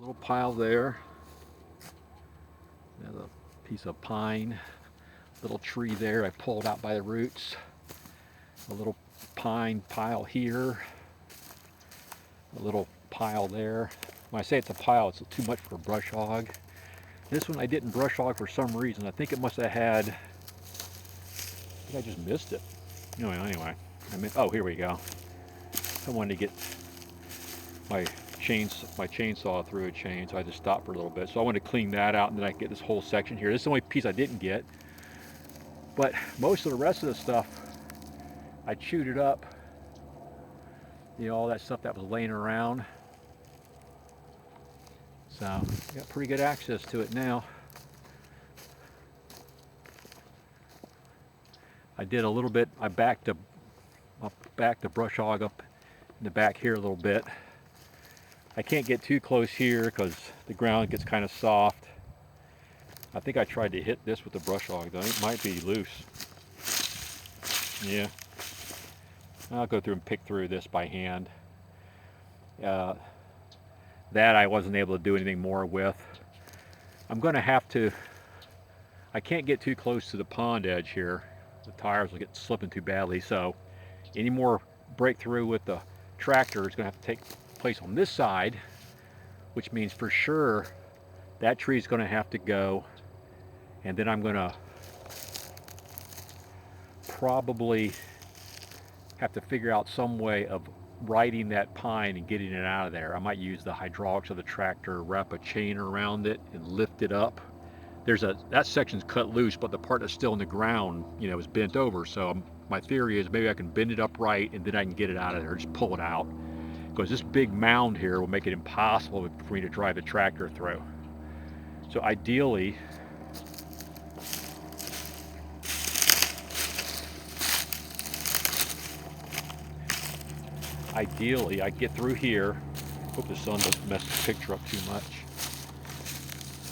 Little pile there. There's a piece of pine. Little tree there I pulled out by the roots. A little pine pile here. A little pile there. When I say it's a pile, it's too much for a brush hog. This one I didn't brush hog for some reason. I think it must have had. I think I just missed it. Anyway. Oh, here we go. I wanted to get my chainsaw through a chain, so I just stopped for a little bit. So I want to clean that out, and then I get this whole section here. This is the only piece I didn't get, but most of the rest of the stuff I chewed it up. All that stuff that was laying around. So got pretty good access to it now. I did a little bit. I backed the brush hog up in the back here a little bit. I can't get too close here because the ground gets kind of soft. I think I tried to hit this with the brush hog though. It might be loose. Yeah. I'll go through and pick through this by hand. That I wasn't able to do anything more with. I'm going to have to. I can't get too close to the pond edge here. The tires will get slipping too badly. So any more breakthrough with the tractor is going to have to take place on this side, which means for sure that tree is going to have to go, and then I'm going to probably have to figure out some way of riding that pine and getting it out of there. I might use the hydraulics of the tractor, wrap a chain around it and lift it up. That section's cut loose, but the part that's still in the ground, is bent over. So my theory is maybe I can bend it upright and then I can get it out of there, just pull it out. Because this big mound here will make it impossible for me to drive the tractor through. So ideally, I get through here. Hope the sun doesn't mess the picture up too much.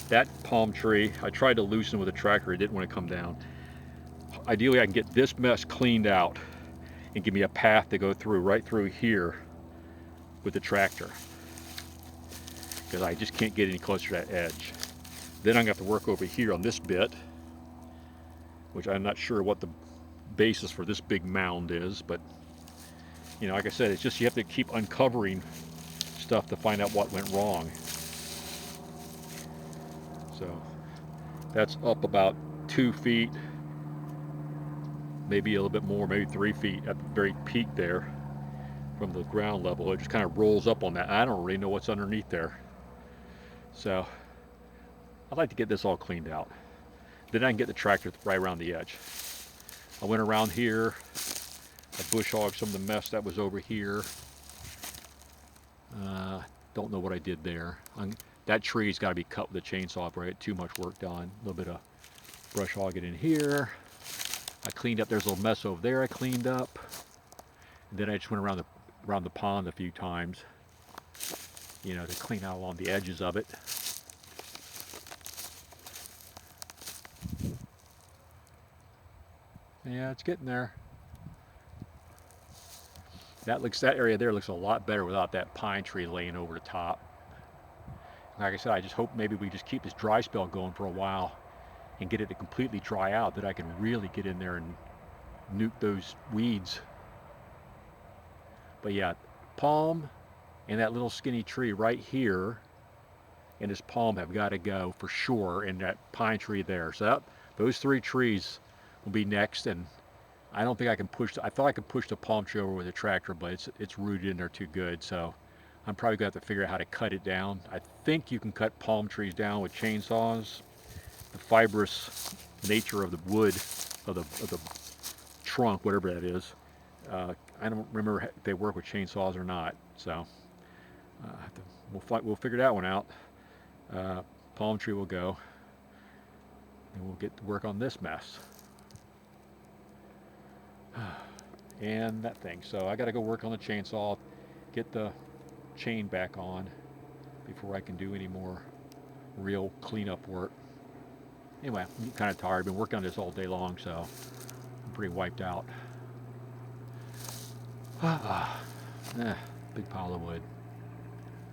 That palm tree, I tried to loosen with a tractor. It didn't want to come down. Ideally, I can get this mess cleaned out and give me a path to go through, right through here with the tractor, because I just can't get any closer to that edge. Then I'm going to have to work over here on this bit, which I'm not sure what the basis for this big mound is, but like I said, it's just you have to keep uncovering stuff to find out what went wrong. So that's up about 2 feet, maybe a little bit more, maybe 3 feet at the very peak there from the ground level. It just kind of rolls up on that. I don't really know what's underneath there. So I'd like to get this all cleaned out. Then I can get the tractor right around the edge. I went around here. I bush hogged some of the mess that was over here. Don't know what I did there. That tree's got to be cut with a chainsaw if I get too much work done. A little bit of brush hogging in here. I cleaned up. There's a little mess over there I cleaned up. And then I just went around the pond a few times, to clean out along the edges of it. Yeah, it's getting there. That area there looks a lot better without that pine tree laying over the top. Like I said, I just hope maybe we just keep this dry spell going for a while and get it to completely dry out, that I can really get in there and nuke those weeds. But yeah, palm and that little skinny tree right here and this palm have got to go for sure, and that pine tree there. So those 3 trees will be next, and I don't think I can push. I thought I could push the palm tree over with a tractor, but it's rooted in there too good. So I'm probably going to have to figure out how to cut it down. I think you can cut palm trees down with chainsaws. The fibrous nature of the wood, of the trunk, whatever that is. I don't remember if they work with chainsaws or not. So we'll figure that one out. Palm tree will go, and we'll get to work on this mess. And that thing. So I got to go work on the chainsaw, get the chain back on before I can do any more real cleanup work. Anyway, I'm kind of tired. I've been working on this all day long, so I'm pretty wiped out. Big pile of wood.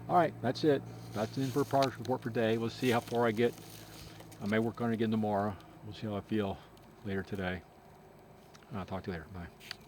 All right, that's it. that's in for a progress report for today. We'll see how far I get. I may work on it again tomorrow. We'll see how I feel later today. I'll talk to you later. Bye.